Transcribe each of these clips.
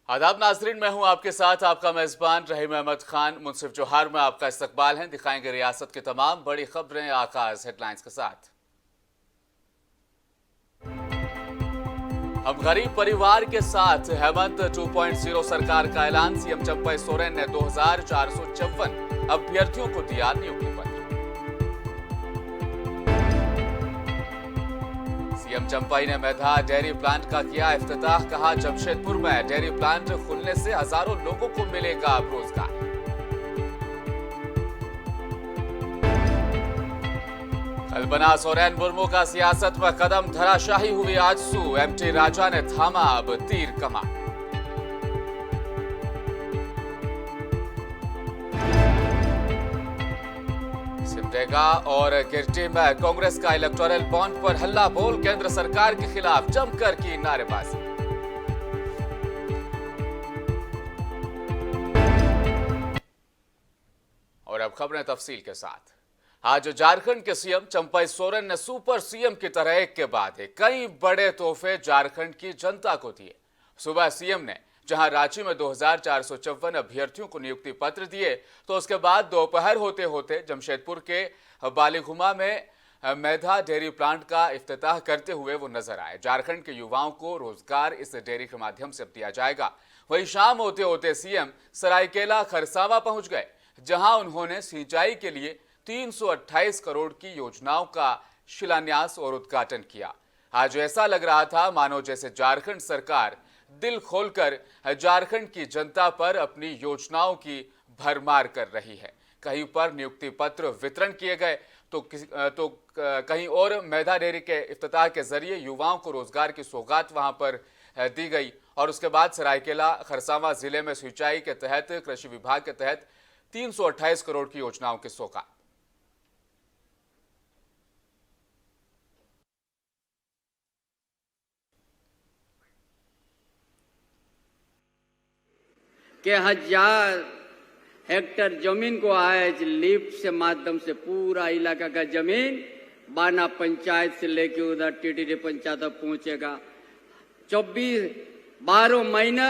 आदाब नाजरीन, मैं हूं आपके साथ आपका मेजबान रहीम अहमद खान। मुंसिफ जोहार में आपका इस्तकबाल है। दिखाएंगे रियासत की तमाम बड़ी खबरें। आगाज हेडलाइंस के साथ। हम गरीब परिवार के साथ हेमंत 2.0 सरकार का ऐलान। सीएम चंपई सोरेन ने 2454 अभ्यर्थियों को दिया नियुक्ति पत्र। सीएम चंपई ने मेधा डेयरी प्लांट का किया इफ्तिताह। कहा, जमशेदपुर में डेयरी प्लांट खुलने से हजारों लोगों को मिलेगा रोजगार। कल्पना सोरेन मुर्मू का सियासत में कदम, धराशाही हुई आजसू। एमटी राजा ने थामा अब तीर कमान। सिमडेगा और गिरटी में कांग्रेस का इलेक्टोरल बॉन्ड पर हल्ला बोल। केंद्र सरकार के खिलाफ जमकर की नारेबाजी। और अब खबरें तफसील के साथ। आज झारखंड के सीएम चंपई सोरेन ने सुपर सीएम की तरह एक के बाद एक कई बड़े तोहफे झारखंड की जनता को दिए। सुबह सीएम ने जहां रांची में 2454 अभ्यर्थियों को नियुक्ति पत्र दिए, तो उसके बाद दोपहर होते होते जमशेदपुर के बालीघुमा में मेधा डेयरी प्लांट का इफ्तिताह करते हुए वो नजर आए। झारखंड के युवाओं को रोजगार इस डेयरी के माध्यम से दिया जाएगा। वहीं शाम होते होते सीएम सरायकेला खरसावा पहुंच गए, जहां उन्होंने सिंचाई के लिए 328 करोड़ की योजनाओं का शिलान्यास और उद्घाटन किया। आज ऐसा लग रहा था मानो जैसे झारखंड सरकार दिल खोलकर झारखंड की जनता पर अपनी योजनाओं की भरमार कर रही है। कहीं पर नियुक्ति पत्र वितरण किए गए तो कहीं और मेधा डेयरी के इफ्तिताह के जरिए युवाओं को रोजगार की सौगात वहां पर दी गई। और उसके बाद सरायकेला खरसावा जिले में सिंचाई के तहत कृषि विभाग के तहत 328 करोड़ की योजनाओं की सौगात। के 1000 हेक्टर जमीन को आज लिफ्ट से माध्यम से पूरा इलाका का जमीन बाना पंचायत से लेके उधर टीटीडी पंचायत तक पहुंचेगा। 12 महीना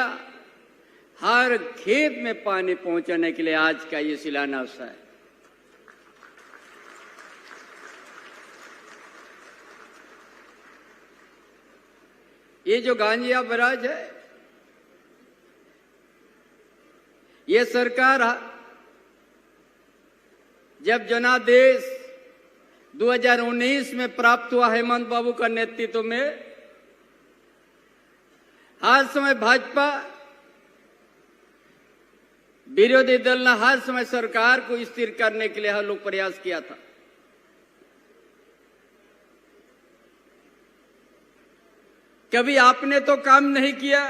हर खेत में पानी पहुंचाने के लिए आज का ये शिलान्यास है। ये जो गांजिया बराज है, ये सरकार जब जनादेश 2019 में प्राप्त हुआ हेमंत बाबू का नेतृत्व में, हर समय भाजपा विरोधी दल ने हर समय सरकार को स्थिर करने के लिए हर लोग प्रयास किया था। कभी आपने तो काम नहीं किया।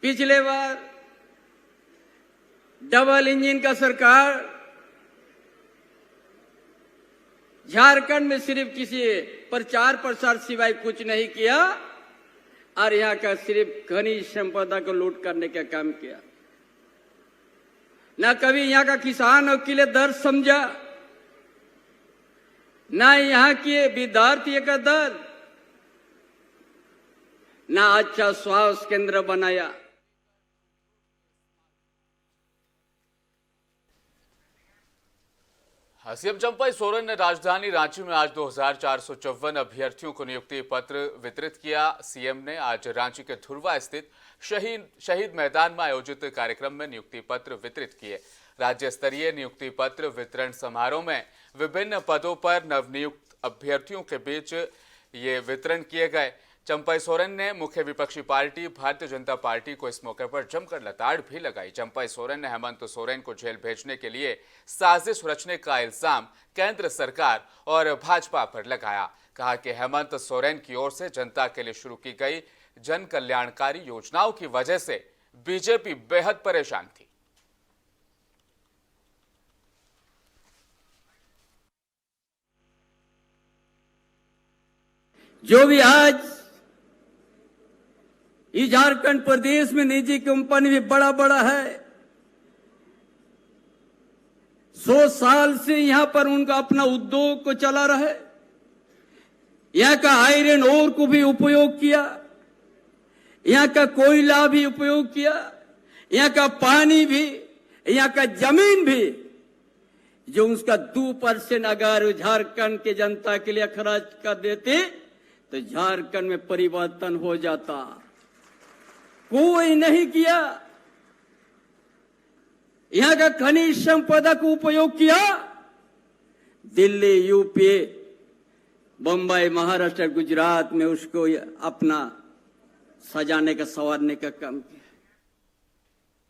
पिछले बार डबल इंजन का सरकार झारखंड में सिर्फ किसी प्रचार प्रसार सिवाय कुछ नहीं किया और यहां का सिर्फ खनिज संपदा को लूट करने का काम किया। ना कभी यहां का किसानों के लिए दर्द समझा, ना यहां के विद्यार्थियों का दर्द, ना अच्छा स्वास्थ्य केंद्र बनाया। सीएम चंपई सोरेन ने राजधानी रांची में आज 2454 अभ्यर्थियों को नियुक्ति पत्र वितरित किया। सीएम ने आज रांची के धुर्वा स्थित शहीद मैदान में आयोजित कार्यक्रम में नियुक्ति पत्र वितरित किए। राज्य स्तरीय नियुक्ति पत्र वितरण समारोह में विभिन्न पदों पर नवनियुक्त अभ्यर्थियों के बीच ये वितरण किए गए। चंपई सोरेन ने मुख्य विपक्षी पार्टी भारतीय जनता पार्टी को इस मौके पर जमकर लताड़ भी लगाई। चंपई सोरेन ने हेमंत सोरेन को जेल भेजने के लिए साजिश रचने का इल्जाम केंद्र सरकार और भाजपा पर लगाया। कहा कि हेमंत सोरेन की ओर से जनता के लिए शुरू की गई जन कल्याणकारी योजनाओं की वजह से बीजेपी बेहद परेशान थी। जो भी आज इस झारखंड प्रदेश में निजी कंपनी भी बड़ा बड़ा है, 100 साल से यहां पर उनका अपना उद्योग को चला रहा है। यहां का आयरन ओर को भी उपयोग किया। यहाँ का कोयला भी उपयोग किया, यहाँ का पानी भी, यहाँ का जमीन भी, जो उसका 2% अगर झारखंड के जनता के लिए खर्च कर देते तो झारखंड में परिवर्तन हो जाता। कोई नहीं किया। यहाँ का खनिज संपदा को उपयोग किया, दिल्ली, यूपी, बंबई, महाराष्ट्र, गुजरात में उसको अपना सजाने का, संवारने का काम किया।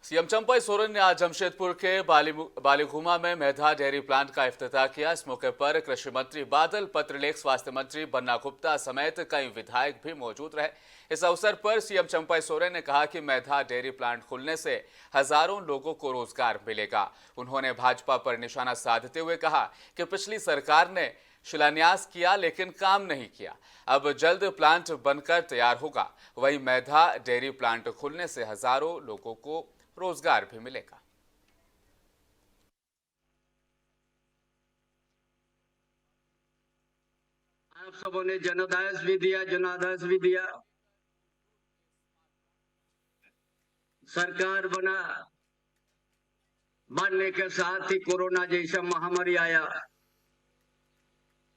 सीएम चंपाई सोरेन ने आज जमशेदपुर के बालीघुमा में मेधा डेयरी प्लांट का इफ्तिताह किया। इस मौके पर कृषि मंत्री बादल पत्रलेख, स्वास्थ्य मंत्री बन्ना गुप्ता समेत कई विधायक भी मौजूद रहे। इस अवसर पर सीएम चंपाई सोरेन ने कहा कि मेधा डेयरी प्लांट खुलने से हजारों लोगों को रोजगार मिलेगा। उन्होंने भाजपा पर निशाना साधते हुए कहा कि पिछली सरकार ने शिलान्यास किया लेकिन काम नहीं किया, अब जल्द प्लांट बनकर तैयार होगा। वहीं मेधा डेयरी प्लांट खुलने से हजारों लोगों को रोजगार भी मिलेगा। आप सबों ने जनादेश भी दिया, जनादेश भी दिया। सरकार बनने के साथ ही कोरोना जैसा महामारी आया।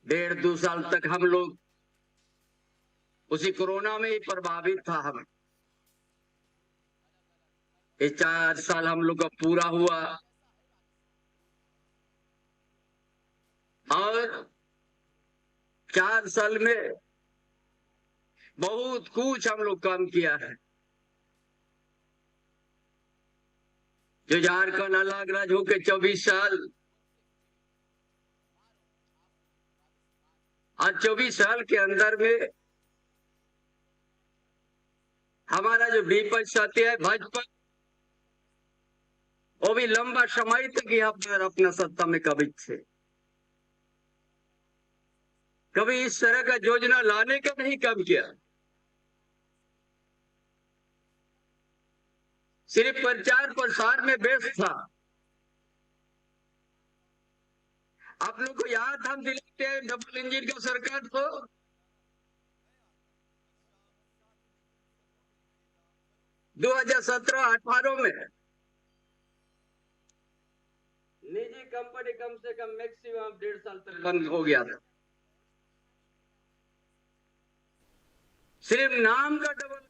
1.5-2 साल तक हम लोग उसी कोरोना में ही प्रभावित था। हम ये 4 साल हम लोग का पूरा हुआ और 4 साल में बहुत कुछ हम लोग काम किया है। जो झारखंड अलग राज्य होकर 24 साल, आज 24 साल के अंदर में हमारा जो विपक्ष साथी है भाजपा, वो भी लंबा समय तक यहाँ पर अपना सत्ता में कबिज थे। कभी इस तरह का योजना लाने का नहीं काम किया। सिर्फ प्रचार प्रसार में व्यस्त था। आप लोग को याद हम दिलाते हैं डबल इंजन का सरकार को 2017-18 में निजी कंपनी कम से कम मैक्सिमम 1.5 साल तक बंद हो गया था। सिर्फ नाम का डबल।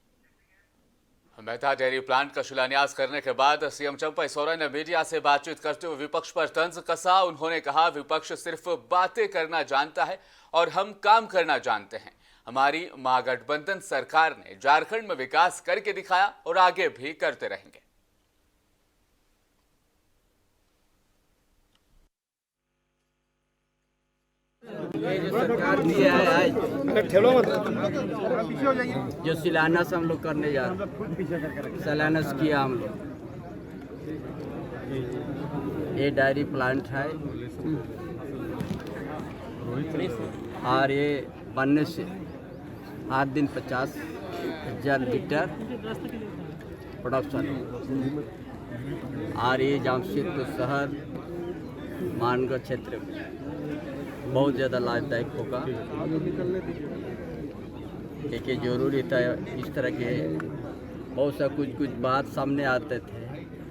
मेधा डेयरी प्लांट का शिलान्यास करने के बाद सीएम चंपाई सोरेन ने मीडिया से बातचीत करते हुए विपक्ष पर तंज कसा। उन्होंने कहा, विपक्ष सिर्फ बातें करना जानता है और हम काम करना जानते हैं। हमारी महागठबंधन सरकार ने झारखंड में विकास करके दिखाया और आगे भी करते रहेंगे। सरकार दिया है आज, जो शिलान्यास हम लोग करने जा रहे हैं, शिलान्यास किया हम लोग। ये डेयरी प्लांट है और ये बनने से 8 दिन 50,000 लीटर प्रोडक्शन और ये जमशेदपुर शहर मानगढ़ क्षेत्र में बहुत ज़्यादा लाभदायक होगा। क्योंकि जरूरी था, इस तरह के बहुत सा कुछ बात सामने आते थे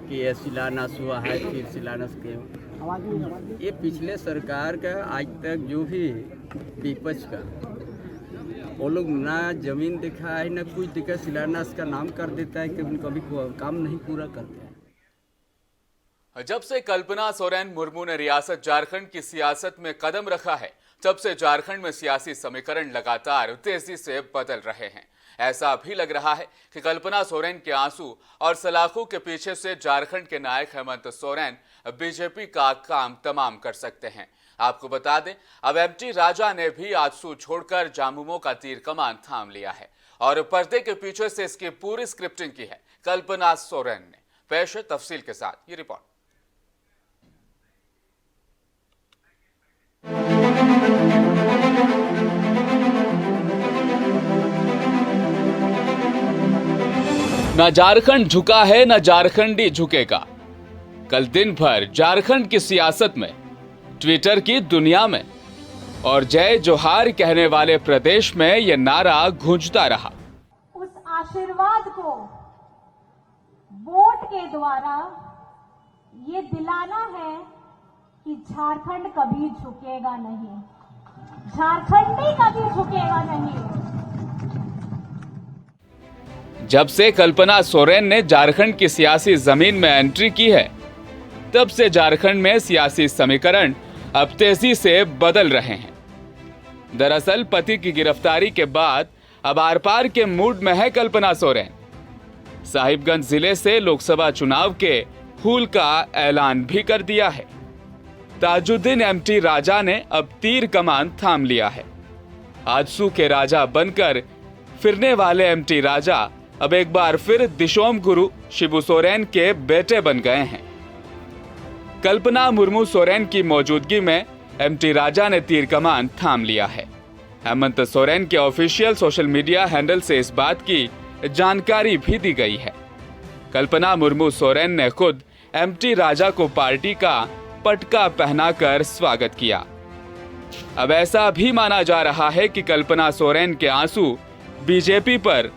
कि ये शिलान्यास हुआ है, फिर शिलान्यास के ये पिछले सरकार का आज तक जो भी विपक्ष का, वो लोग ना जमीन दिखा है ना कुछ दिखा, शिलान्यास का नाम कर देता है कि कभी काम नहीं पूरा करते हैं। जब से कल्पना सोरेन मुर्मू ने रियासत झारखंड की सियासत में कदम रखा है, तब से झारखंड में सियासी समीकरण लगातार तेजी से बदल रहे हैं। ऐसा भी लग रहा है कि कल्पना सोरेन के आंसू और सलाखों के पीछे से झारखंड के नायक हेमंत सोरेन बीजेपी का काम तमाम कर सकते हैं। आपको बता दें, अब एमटी राजा ने भी आंसू छोड़कर जामुमो का तीर कमान थाम लिया है और पर्दे के पीछे से इसकी पूरी स्क्रिप्टिंग की है कल्पना सोरेन ने। पेश है तफसील के साथ ये रिपोर्ट। न झारखंड झुका है न झारखंडी झुकेगा। कल दिन भर झारखंड की सियासत में, ट्विटर की दुनिया में और जय जोहार कहने वाले प्रदेश में यह नारा गूंजता रहा। उस आशीर्वाद को वोट के द्वारा ये दिलाना है कि झारखंड कभी झुकेगा नहीं, झारखंडी कभी झुकेगा नहीं। जब से कल्पना सोरेन ने झारखंड की सियासी जमीन में एंट्री की है, तब से झारखंड में सियासी समीकरण अब तेजी से बदल रहे हैं। दरअसल पति की गिरफ्तारी के बाद अब आर पार के मूड में है कल्पना सोरेन। साहिबगंज जिले से लोकसभा चुनाव के हुल का ऐलान भी कर दिया है। ताजुद्दीन एमटी राजा ने अब तीर कमान थाम लिया है। आजसू के राजा बनकर फिरने वाले एमटी राजा अब एक बार फिर दिशोम गुरु शिबू सोरेन के बेटे बन गए हैं। कल्पना मुर्मू सोरेन की मौजूदगी में एमटी राजा ने तीर कमान थाम लिया है। हेमंत सोरेन के ऑफिशियल सोशल मीडिया हैंडल से इस बात की जानकारी भी दी गई है। कल्पना मुर्मू सोरेन ने खुद एमटी राजा को पार्टी का पटका पहनाकर स्वागत किया। अब ऐसा भी माना जा रहा है कि कल्पना सोरेन के आंसू बीजेपी पर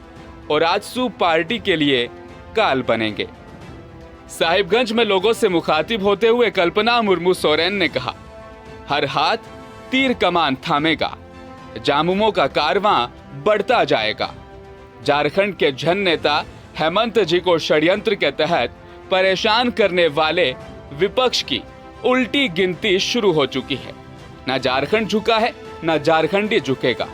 और आजसू पार्टी के लिए काल बनेंगे। साहिबगंज में लोगों से मुखातिब होते हुए कल्पना मुर्मू सोरेन ने कहा, हर हाथ तीर कमान थामेगा, जामुमों का कारवां बढ़ता जाएगा। झारखंड के जन नेता हेमंत जी को षड्यंत्र के तहत परेशान करने वाले विपक्ष की उल्टी गिनती शुरू हो चुकी है। ना झारखंड झुका है, ना झारखंडी झुकेगा।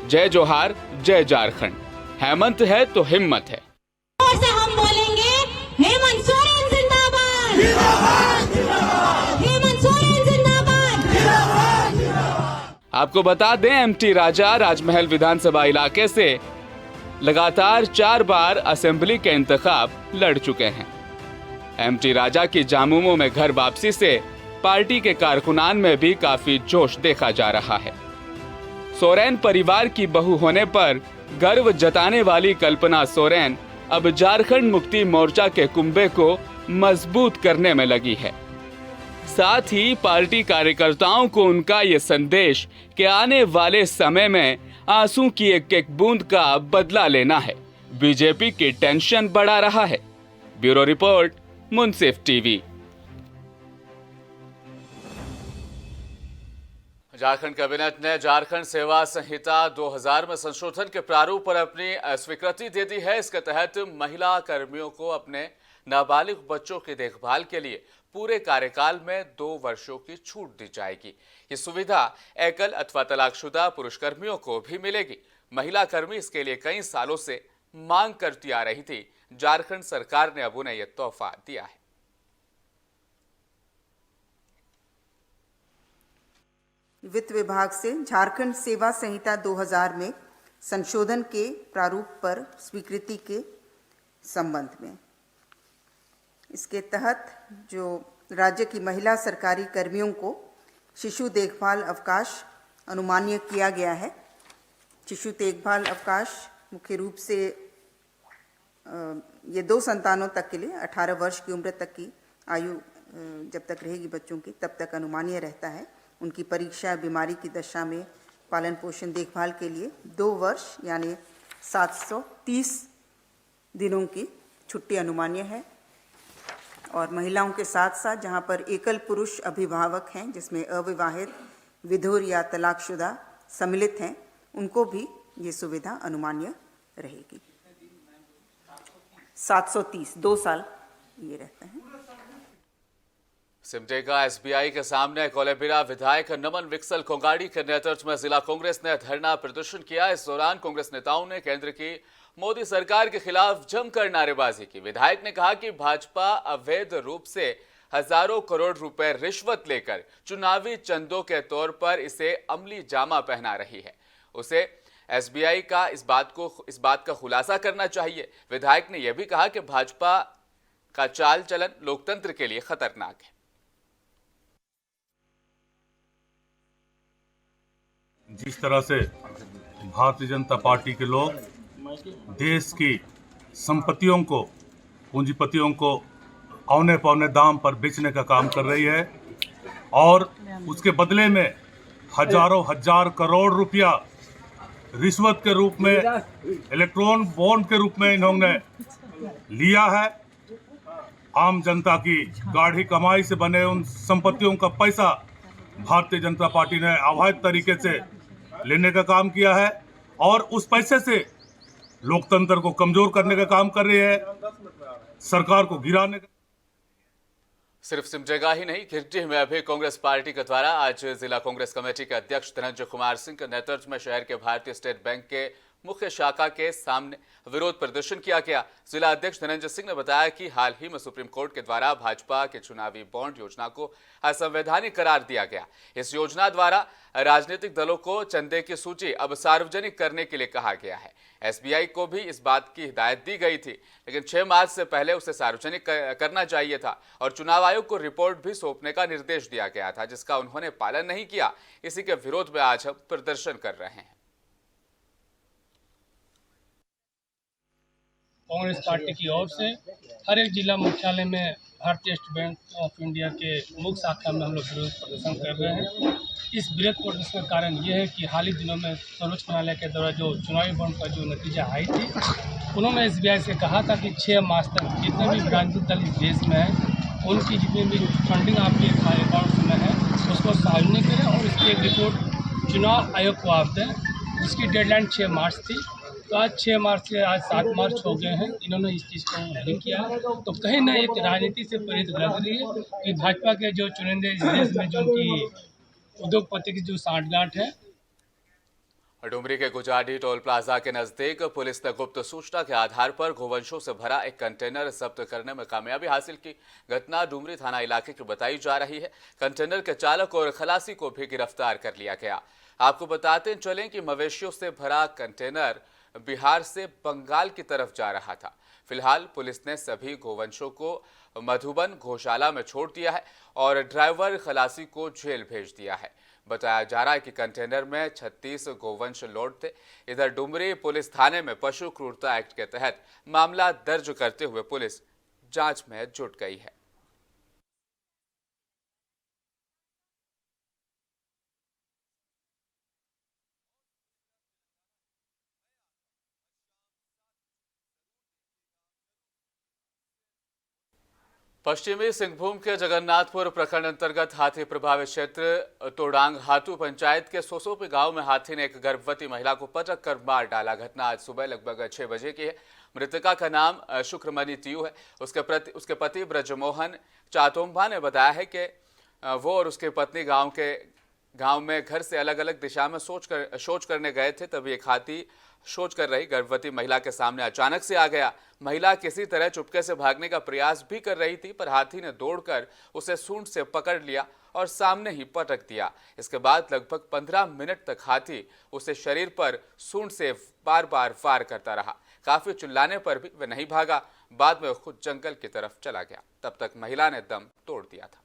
जय जोहार, जय झारखंड। हेमंत है तो हिम्मत है। और से हम बोलेंगे, हेमंत सोरेन जिंदाबाद, हेमंत सोरेन जिंदाबाद। आपको बता दें, एमटी राजा राजमहल विधानसभा इलाके से लगातार 4 बार असेंबली के इंतखाब लड़ चुके हैं। एमटी राजा की जामुमों में घर वापसी से पार्टी के कारकुनान में भी काफी जोश देखा जा रहा है। सोरेन परिवार की बहू होने पर गर्व जताने वाली कल्पना सोरेन अब झारखंड मुक्ति मोर्चा के कुंभे को मजबूत करने में लगी है। साथ ही पार्टी कार्यकर्ताओं को उनका ये संदेश कि आने वाले समय में आंसू की एक एक बूंद का बदला लेना है, बीजेपी की टेंशन बढ़ा रहा है। ब्यूरो रिपोर्ट, मुंसिफ टीवी। झारखंड कैबिनेट ने झारखंड सेवा संहिता 2000 में संशोधन के प्रारूप पर अपनी स्वीकृति दे दी है। इसके तहत महिला कर्मियों को अपने नाबालिग बच्चों की देखभाल के लिए पूरे कार्यकाल में 2 वर्षों की छूट दी जाएगी। ये सुविधा एकल अथवा तलाकशुदा पुरुष कर्मियों को भी मिलेगी। महिला कर्मी इसके लिए कई सालों से मांग करती आ रही थी। झारखंड सरकार ने अब उन्हें यह तोहफा दिया है। वित्त विभाग से झारखंड सेवा संहिता 2000 में संशोधन के प्रारूप पर स्वीकृति के संबंध में, इसके तहत जो राज्य की महिला सरकारी कर्मियों को शिशु देखभाल अवकाश अनुमान्य किया गया है। शिशु देखभाल अवकाश मुख्य रूप से ये 2 संतानों तक के लिए 18 वर्ष की उम्र तक की आयु जब तक रहेगी बच्चों की, तब तक अनुमान्य रहता है। उनकी परीक्षा बीमारी की दशा में पालन पोषण देखभाल के लिए 2 वर्ष यानी 730 दिनों की छुट्टी अनुमान्य है। और महिलाओं के साथ साथ जहां पर एकल पुरुष अभिभावक हैं, जिसमें अविवाहित, विधुर या तलाकशुदा सम्मिलित हैं, उनको भी ये सुविधा अनुमान्य रहेगी। 730 2 साल ये रहता है। सिमडेगा एसबीआई के सामने कोलेबिरा विधायक नमन विक्सल कोंगाड़ी के नेतृत्व में जिला कांग्रेस ने धरना प्रदर्शन किया। इस दौरान कांग्रेस नेताओं ने केंद्र की मोदी सरकार के खिलाफ जमकर नारेबाजी की। विधायक ने कहा कि भाजपा अवैध रूप से हजारों करोड़ रुपए रिश्वत लेकर चुनावी चंदों के तौर पर इसे अमली जामा पहना रही है। उसे एसबीआई का इस बात का खुलासा करना चाहिए। विधायक ने यह भी कहा कि भाजपा का चाल चलन लोकतंत्र के लिए खतरनाक है। जिस तरह से भारतीय जनता पार्टी के लोग देश की संपत्तियों को, पूंजीपतियों को औने पौने दाम पर बेचने का काम कर रही है और उसके बदले में हजारों हजार करोड़ रुपया रिश्वत के रूप में, इलेक्ट्रॉन बॉन्ड के रूप में इन्होंने लिया है। आम जनता की गाढ़ी कमाई से बने उन संपत्तियों का पैसा भारतीय जनता पार्टी ने अवैध तरीके से लेने का काम किया है और उस पैसे से लोकतंत्र को कमजोर करने का काम कर रही है, सरकार को गिराने का। सिर्फ सिमडेगा ही नहीं, गिरिडीह में भी कांग्रेस पार्टी के द्वारा आज जिला कांग्रेस कमेटी के अध्यक्ष धनंजय कुमार सिंह के नेतृत्व में शहर के भारतीय स्टेट बैंक के मुख्य शाखा के सामने विरोध प्रदर्शन किया गया। जिला अध्यक्ष धनंजय सिंह ने बताया कि हाल ही में सुप्रीम कोर्ट के द्वारा भाजपा के चुनावी बॉन्ड योजना को असंवैधानिक करार दिया गया। इस योजना द्वारा राजनीतिक दलों को चंदे की सूची अब सार्वजनिक करने के लिए कहा गया है। एसबीआई को भी इस बात की हिदायत दी गई थी, लेकिन 6 मार्च से पहले उसे सार्वजनिक करना चाहिए था और चुनाव आयोग को रिपोर्ट भी सौंपने का निर्देश दिया गया था, जिसका उन्होंने पालन नहीं किया। इसी के विरोध में आज हम प्रदर्शन कर रहे हैं। कांग्रेस पार्टी की ओर से हर एक जिला मुख्यालय में भारतीय स्टेट बैंक ऑफ इंडिया के मुख्य शाखा में हम लोग विरोध प्रदर्शन कर रहे हैं। इस विरोध प्रदर्शन का कारण ये है कि हाल ही दिनों में सर्वोच्च न्यायालय के द्वारा जो चुनावी बॉन्ड का जो नतीजा आई थी, उन्होंने एसबीआई से कहा था कि 6 मार्च तक जितने भी राजनीतिक दल इस देश में हैं, उनकी जितनी भी फंडिंग आपके अकाउंट्स में है उसको सार्वजनिक करें और इसकी एक रिपोर्ट चुनाव आयोग को आप दें, जिसकी डेडलाइन 6 मार्च थी। तो आज 6 मार्च से आज 7 मार्च हो गए हैं, इन्होंने इस चीज़ को नहीं किया। तो कहीं ना एक राजनीति से प्रेरित लग रही है कि भाजपा के जो चुनिंदे इस देश में जो उनकी उद्योगपति की जो सांठगांठ है। डुमरी के गुजाडी टोल प्लाजा के नजदीक पुलिस ने गुप्त सूचना के आधार पर गोवंशों से भरा एक कंटेनर जब्त करने में कामयाबी हासिल की। घटना डुमरी थाना इलाके की बताई जा रही है। कंटेनर के चालक और खलासी को भी गिरफ्तार कर लिया गया। आपको बताते चलें कि मवेशियों से भरा कंटेनर बिहार से बंगाल की तरफ जा रहा था। फिलहाल पुलिस ने सभी गोवंशों को मधुबन गौशाला में छोड़ दिया है और ड्राइवर खलासी को जेल भेज दिया है। बताया जा रहा है कि कंटेनर में 36 गोवंश लोड थे। इधर डुमरी पुलिस थाने में पशु क्रूरता एक्ट के तहत मामला दर्ज करते हुए पुलिस जांच में जुट गई है। पश्चिमी सिंहभूम के जगन्नाथपुर प्रखंड अंतर्गत हाथी प्रभावित क्षेत्र तोडांग हाथू पंचायत के सोसोपी गांव में हाथी ने एक गर्भवती महिला को पटक कर मार डाला। घटना आज सुबह लगभग 6 बजे की है। मृतका का नाम शुक्रमणि तियू है। उसके पति ब्रजमोहन चातोम्बा ने बताया है कि वो और उसकी पत्नी गांव में घर से अलग अलग दिशा में शौच करने गए थे, तभी एक हाथी शौच कर रही गर्भवती महिला के सामने अचानक से आ गया। महिला किसी तरह चुपके से भागने का प्रयास भी कर रही थी, पर हाथी ने दौड़कर उसे सूंड से पकड़ लिया और सामने ही पटक दिया। इसके बाद लगभग 15 मिनट तक हाथी उसे शरीर पर सूंड से बार बार वार करता रहा। काफी चिल्लाने पर भी वह नहीं भागा। बाद में खुद जंगल की तरफ चला गया। तब तक महिला ने दम तोड़ दिया था।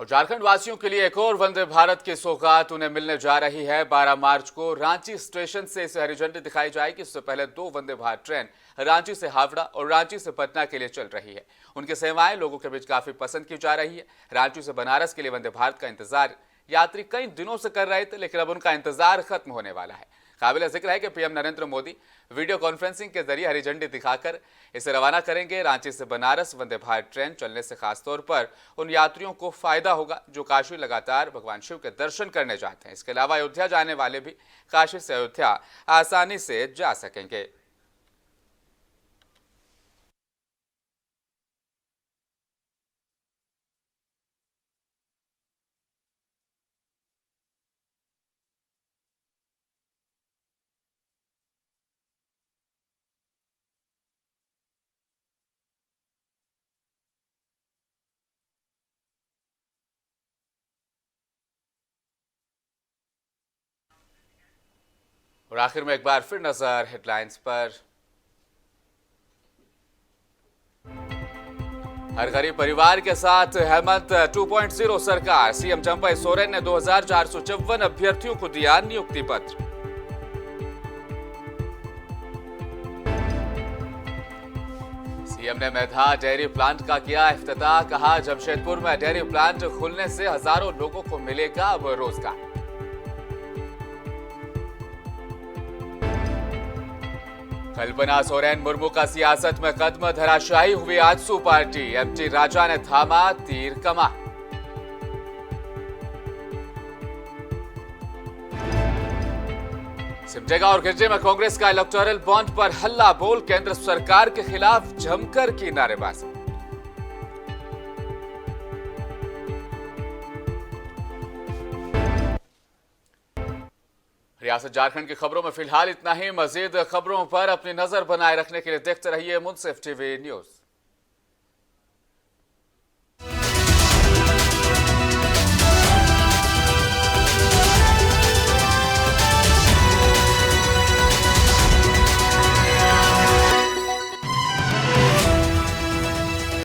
और झारखंड वासियों के लिए एक और वंदे भारत की सौगात उन्हें मिलने जा रही है। 12 मार्च को रांची स्टेशन से इसे हरी झंडी दिखाई जाएगी। इससे पहले 2 वंदे भारत ट्रेन रांची से हावड़ा और रांची से पटना के लिए चल रही है। उनकी सेवाएं लोगों के बीच काफी पसंद की जा रही है। रांची से बनारस के लिए वंदे भारत का इंतजार यात्री कई दिनों से कर रहे थे, लेकिन अब उनका इंतजार खत्म होने वाला है। काबिल जिक्र है कि PM Narendra Modi video conferencing के जरिए हरी झंडी दिखाकर इसे रवाना करेंगे। रांची से बनारस वंदे भारत ट्रेन चलने से खासतौर पर उन यात्रियों को फायदा होगा जो काशी लगातार भगवान शिव के दर्शन करने जाते हैं। इसके अलावा अयोध्या जाने वाले भी काशी से अयोध्या आसानी से जा सकेंगे। और आखिर में एक बार फिर नजर हेडलाइंस पर। हर गरीब परिवार के साथ हेमंत 2.0 सरकार। सीएम चंपई सोरेन ने 2454 अभ्यर्थियों को दिया नियुक्ति पत्र। सीएम ने मेधा डेयरी प्लांट का किया इफ्तिताह, कहा जमशेदपुर में डेयरी प्लांट खुलने से हजारों लोगों को मिलेगा अब रोजगार। कल्पना सोरेन मुर्मू का सियासत में कदम, धराशायी हुई आजसू पार्टी, एमटी राजा ने थामा तीर कमा। सिमडेगा और गिरजे में कांग्रेस का इलेक्टोरल बॉन्ड पर हल्ला बोल, केंद्र सरकार के खिलाफ जमकर की नारेबाजी। रियासत झारखंड की खबरों में फिलहाल इतना ही। मजीद खबरों पर अपनी नजर बनाए रखने के लिए देखते रहिए मुंसिफ टीवी न्यूज।